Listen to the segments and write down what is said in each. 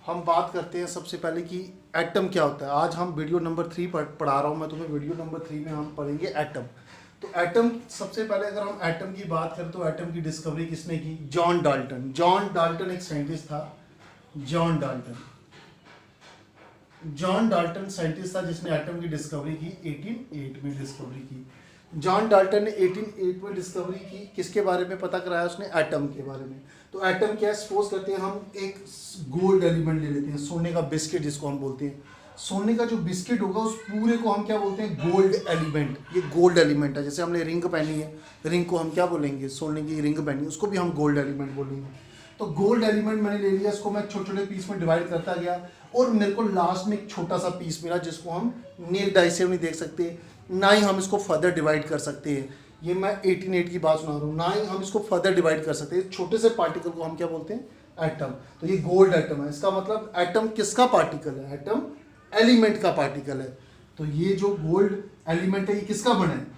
हम बात करते हैं सबसे पहले कि एटम क्या होता है। आज हम वीडियो नंबर 3 पढ़ा रहा हूँ मैं तुम्हें। वीडियो नंबर 3 में हम पढ़ेंगे एटम। तो एटम, सबसे पहले अगर हम एटम की बात करें तो एटम की डिस्कवरी किसने की? John Dalton. जॉन डाल्टन एक साइंटिस्ट था। John Dalton John Dalton scientist था जिसने एटम की डिस्कवरी की 1808 में डिस्कवरी की। जॉन डाल्टन ने 1808 में डिस्कवरी की। किसके बारे में पता कराया उसने? एटम के बारे में। तो एटम क्या है? सपोज करते हैं हम एक गोल्ड एलिमेंट ले लेते हैं, सोने का बिस्किट जिसको हम बोलते हैं। सोने का जो बिस्किट होगा उस पूरे को हम क्या बोलते हैं? Gold element. ये गोल्ड एलिमेंट है। जैसे हमने रिंग पहनी है, रिंग को हम क्या बोलेंगे? सोने की रिंग पहनी है, उसको भी हम गोल्ड एलिमेंट बोलेंगे। तो गोल्ड एलिमेंट मैंने ले लिया, इसको मैं छोटे छोटे पीस में डिवाइड करता गया और मेरे को लास्ट में एक छोटा सा पीस मिला जिसको हम नेल डाई से नहीं देख सकते, ना ही हम इसको फर्दर डिवाइड कर सकते हैं। ये मैं 1808 की बात सुना रहा हूँ। ना ही हम इसको फर्दर डिवाइड कर सकते हैं। छोटे से पार्टिकल को हम क्या बोलते हैं? एटम। तो ये गोल्ड एटम है। इसका मतलब एटम किसका पार्टिकल है? एटम एलिमेंट का पार्टिकल है। तो ये जो गोल्ड एलिमेंट है ये किसका बना है?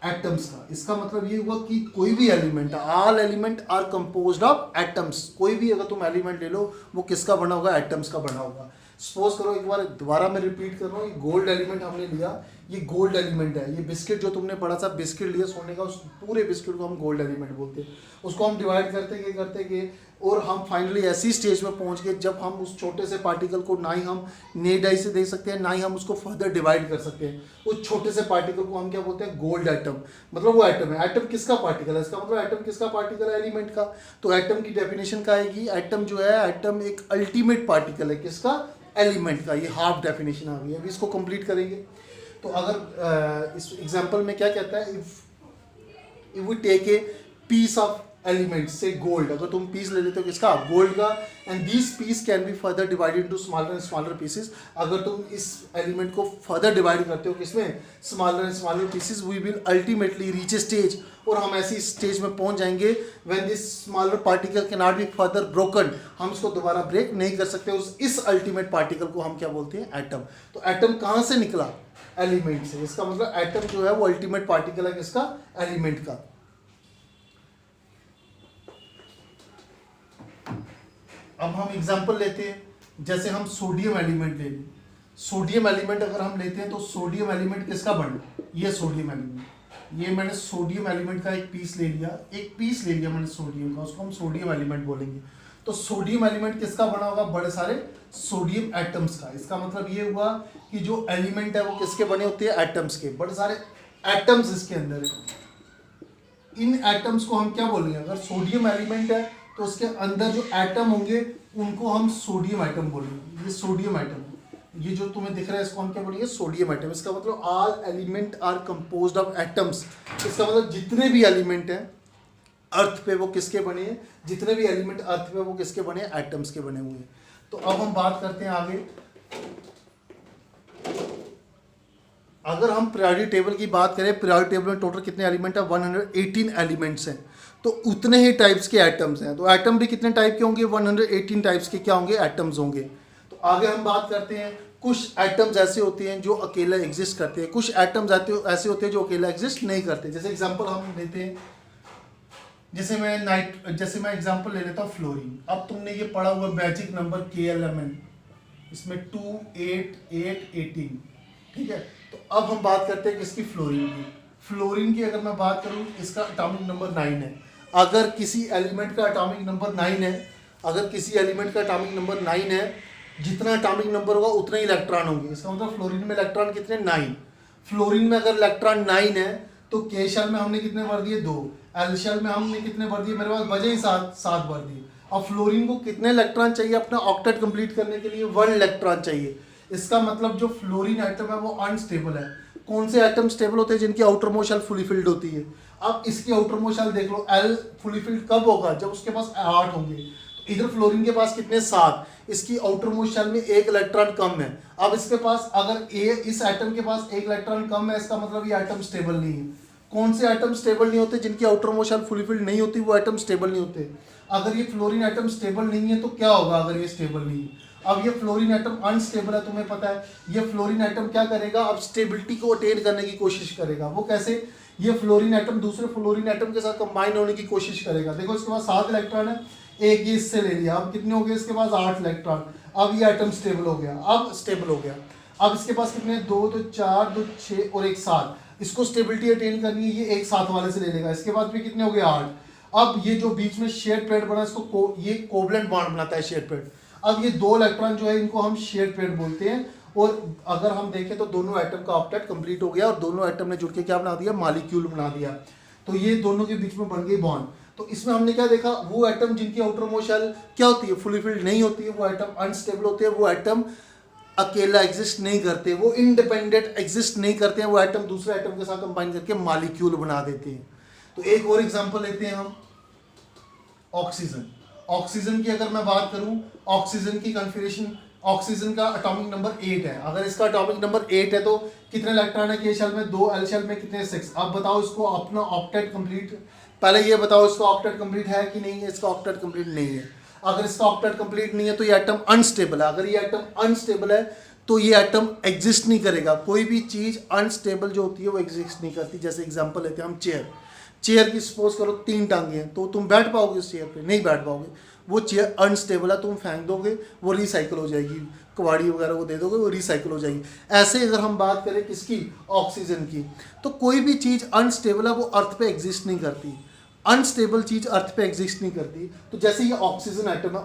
एटम्स का। इसका मतलब ये हुआ कि कोई भी element, all element are composed of atoms. कोई भी अगर तुम एलिमेंट ले लो वो किसका बना होगा? एटम्स का बना होगा। सपोज करो, एक बार दोबारा मैं रिपीट कर रहा हूँ, ये गोल्ड एलिमेंट हमने लिया, ये गोल्ड एलिमेंट है। ये बिस्किट जो तुमने बड़ा सा बिस्किट लिया सोने का, उस पूरे बिस्किट को हम गोल्ड एलिमेंट बोलते हैं। उसको हम डिवाइड करते गए और हम फाइनली ऐसी स्टेज में पहुंच गए जब हम उस छोटे से पार्टिकल को ना ही हम नेट आई से देख सकते हैं, ना ही हम उसको फर्दर डिवाइड कर सकते हैं। उस छोटे से पार्टिकल को हम क्या बोलते हैं? Gold atom. मतलब वो एटम है। एटम किसका पार्टिकल है? इसका मतलब एटम किसका पार्टिकल है? एलिमेंट का। तो एटम की डेफिनेशन क्या आएगी? एटम जो है, एटम एक अल्टीमेट पार्टिकल है। किसका? एलिमेंट का। ये हाफ डेफिनेशन आ गई। अभी इसको कंप्लीट करेंगे। तो अगर इस एग्जांपल में क्या कहता है? If we take a piece of element say gold, अगर तुम पीस ले लेते हो किसका? गोल्ड का, and this piece can be further divided into smaller and smaller pieces. अगर तुम इस एलिमेंट को फर्दर डिवाइड करते हो किसमें? Smaller and smaller pieces, we will ultimately reach a stage, और हम ऐसी स्टेज में पहुंच जाएंगे when this smaller particle can not be further broken. हम इसको दोबारा ब्रेक नहीं कर सकते। इस अल्टीमेट पार्टिकल को हम क्या बोलते हैं? एटम। तो एटम कहाँ से निकला? एलिमेंट से। इसका मतलब एटम जो है वो अल्टीमेट पार्टिकल है किसका? एलिमेंट का। अब हम एग्जांपल लेते हैं, जैसे हम सोडियम एलिमेंट ले लें। सोडियम एलिमेंट अगर हम लेते हैं तो सोडियम एलिमेंट किसका बना? ये सोडियम एलिमेंट। ये मैंने सोडियम एलिमेंट का एक पीस ले लिया मैंने सोडियम का, उसको हम सोडियम एलिमेंट बोलेंगे। तो सोडियम एलिमेंट किसका बना होगा? बड़े सारे सोडियम एटम्स का। इसका मतलब ये हुआ कि जो एलिमेंट है वो किसके बने होते हैं? एटम्स के। बड़े सारे एटम्स इसके अंदर है। इन एटम्स को हम क्या बोलेंगे? अगर सोडियम एलिमेंट है तो उसके अंदर जो एटम होंगे उनको हम सोडियम एटम बोलेंगे। ये सोडियम एटम, ये जो तुम्हें दिख रहा है इसको हम क्या बोलेंगे? Sodium atom. इसका मतलब all element are composed of atoms. इसका मतलब जितने भी एलिमेंट हैं अर्थ पे वो किसके बने हैं? जितने भी एलिमेंट अर्थ पे वो किसके बने हैं? एटम्स के बने हुए हैं। तो अब हम बात करते हैं आगे। अगर हम पीरियोडिक टेबल की बात करें, पीरियोडिक टेबल में टोटल कितने एलिमेंट है? 118 एलिमेंट्स हैं। तो उतने ही टाइप्स के एटम्स हैं। तो एटम भी कितने टाइप के होंगे? 118 टाइप्स के क्या होंगे? एटम्स होंगे। तो आगे हम बात करते हैं, कुछ एटम्स ऐसे होते हैं जो अकेला एग्जिस्ट करते हैं, कुछ एटम्स ऐसे होते हैं जो अकेला एग्जिस्ट नहीं करते। जैसे एग्जांपल हम लेते हैं, जैसे मैं एग्जांपल ले लेता हूँ फ्लोरीन। अब तुमने ये पढ़ा हुआ मैजिक नंबर KLMN, इसमें 2 8 8 18, ठीक है। तो अब हम बात करते हैं किसकी? फ्लोरीन की। फ्लोरीन की अगर मैं बात करूँ, इसका एटॉमिक नंबर 9 है। अगर किसी एलिमेंट का एटॉमिक नंबर 9 है, जितना एटॉमिक नंबर होगा उतने ही इलेक्ट्रॉन होंगे। इसका मतलब फ्लोरीन में इलेक्ट्रॉन कितने? 9। फ्लोरीन में अगर इलेक्ट्रॉन 9 है तो K शेल में हमने कितने भर दिए? 2। L शेल में हमने कितने भर दिए? मेरे पास बचे ही 7 भर दिए। अब फ्लोरीन को कितने इलेक्ट्रॉन चाहिए अपना ऑक्टेट कंप्लीट करने के लिए? 1 इलेक्ट्रॉन चाहिए। इसका मतलब जो फ्लोरीन एटम है वो अनस्टेबल है। कौन से एटम स्टेबल होते हैं? जिनकी outermost shell fully filled होती है। अब इसकी आउटर मोस्ट शेल देख लो, L फुली फिल्ड कब होगा? जब उसके पास 8 होंगे। तो इधर फ्लोरीन के पास कितने? 7। इसकी आउटर मोस्ट शेल में 1 इलेक्ट्रॉन कम है। अब इसके पास अगर इस एटम के पास 1 इलेक्ट्रॉन कम है, इसका मतलब ये एटम स्टेबल नहीं है। कौन से एटम स्टेबल नहीं होते? जिनकी outermost shell fully filled नहीं होती, वो एटम स्टेबल नहीं होते। अगर ये फ्लोरीन एटम स्टेबल नहीं है तो क्या होगा अगर ये स्टेबल नहीं है? अब ये फ्लोरीन एटम अनस्टेबल है, तुम्हें पता है। ये फ्लोरीन एटम क्या करेगा? अब स्टेबिलिटी को अटेन करने की कोशिश करेगा। वो कैसे? ये फ्लोरीन एटम दूसरे फ्लोरीन एटम के साथ कंबाइन होने की कोशिश करेगा। देखो इसके पास 7 इलेक्ट्रॉन है, एक ये इससे ले लिया, अब कितने हो गए इसके पास 8 इलेक्ट्रॉन। अब ये एटम स्टेबल हो गया, अब स्टेबल हो गया। अब इसके पास कितने 2 2 4 2 6 और एक 7, इसको स्टेबिलिटी अटेन करनी है, ये एक 7 वाले से ले लेगा। इसके बाद भी कितने हो गए 8। अब ये जो बीच में शेयर पेड बना इसको ये कोवलेंट बॉन्ड बनाता है शेयर पेड। अब ये 2 इलेक्ट्रॉन जो है इनको हम शेयर पेड बोलते हैं। और अगर हम देखें तो दोनों एटम का ऑक्टेट कंप्लीट हो गया और दोनों एटम ने जुड़ के क्या बना दिया, मॉलिक्यूल बना दिया। तो ये दोनों के बीच में बन गई बॉन्ड। तो इसमें हमने क्या देखा, वो एटम जिनकी आउटर मोस्ट शेल क्या होती है, फुली फिल्ड नहीं होती है, वो एटम अनस्टेबल होते हैं, वो एटम अकेला एग्जिस्ट नहीं करते, वो इंडिपेंडेंट एग्जिस्ट नहीं करते हैं, वो एटम दूसरे एटम के साथ कंबाइन करके मॉलिक्यूल बना देते हैं। तो एक और एग्जांपल लेते हैं हम, ऑक्सीजन। ऑक्सीजन की अगर मैं बात करूं, ऑक्सीजन की कॉन्फ़िगरेशन, ऑक्सीजन का एटॉमिक नंबर 8 है। अगर इसका एटॉमिक नंबर 8 है तो कितने इलेक्ट्रॉन है के शेल में, 2, एल शेल में कितने 6। अब बताओ इसको अपना ऑक्टेट कंप्लीट, पहले ये बताओ इसका ऑक्टेट कंप्लीट है कि नहीं है। इसका ऑक्टेट कंप्लीट नहीं है। अगर इसका ऑक्टेट कंप्लीट नहीं है तो ये एटम अनस्टेबल है। अगर ये एटम अनस्टेबल है तो ये एटम एग्जिस्ट नहीं करेगा। कोई भी चीज अनस्टेबल जो होती है वो एग्जिस्ट नहीं करती। जैसे एग्जांपल लेते हैं हम चेयर। चेयर की सपोज करो 3 टांगे हैं, तो तुम बैठ पाओगे उस चेयर पे, नहीं बैठ पाओगे। वो चेयर अनस्टेबल है, तुम फेंक दोगे, वो रिसाइकल हो जाएगी, कबाड़ी वगैरह को दे दोगे, वो रिसाइकल हो जाएगी। ऐसे अगर हम बात करें किसकी, ऑक्सीजन की, तो कोई भी चीज़ अनस्टेबल है वो अर्थ पे एग्जिस्ट नहीं करती। अनस्टेबल चीज़ अर्थ पे एग्जिस्ट नहीं करती। तो जैसे ये ऑक्सीजन एटम है,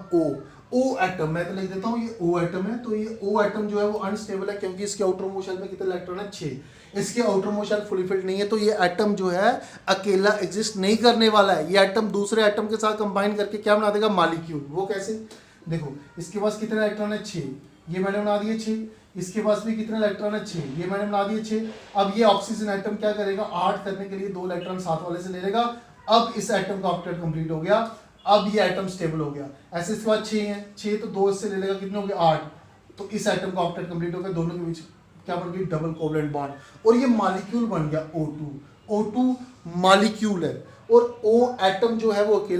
ओ एटम, मैं तो लिख देता हूँ ये ओ एटम है। तो ये ओ एटम जो है वो अनस्टेबल है क्योंकि इसके आउटर मोस्ट शेल में कितने इलेक्ट्रॉन है, 6। इसके outermost shell fully filled नहीं है, तो ये एटम जो है अकेला एग्जिस्ट नहीं करने वाला है। ये एटम दूसरे एटम के साथ कंबाइन करके क्या बना देगा, मॉलिक्यूल। वो कैसे, देखो इसके पास कितने इलेक्ट्रॉन है, 6। ये मैंने बना दिए 6। इसके पास भी कितने इलेक्ट्रॉन है, 6। ये मैंने बना दिए 6। अब ये ऑक्सीजन एटम क्या करेगा, 8 करने के लिए 2 इलेक्ट्रॉन साथ वाले से ले लेगा। अब इस एटम का ऑक्टेट कंप्लीट हो गया। अब ये एटम स्टेबल हो गया। ऐसे इसके बाद 6 है, 6 तो 2 इससे ले लेगा, कितने हो गए 8। तो इस एटम का ऑक्टेट कंप्लीट हो गया। दोनों के बीच क्या बन गई, डबल कोवलेंट बॉन्ड, और ये मॉलिक्यूल बन गया O2। O2 मॉलिक्यूल है और O एटम जो है वो अकेला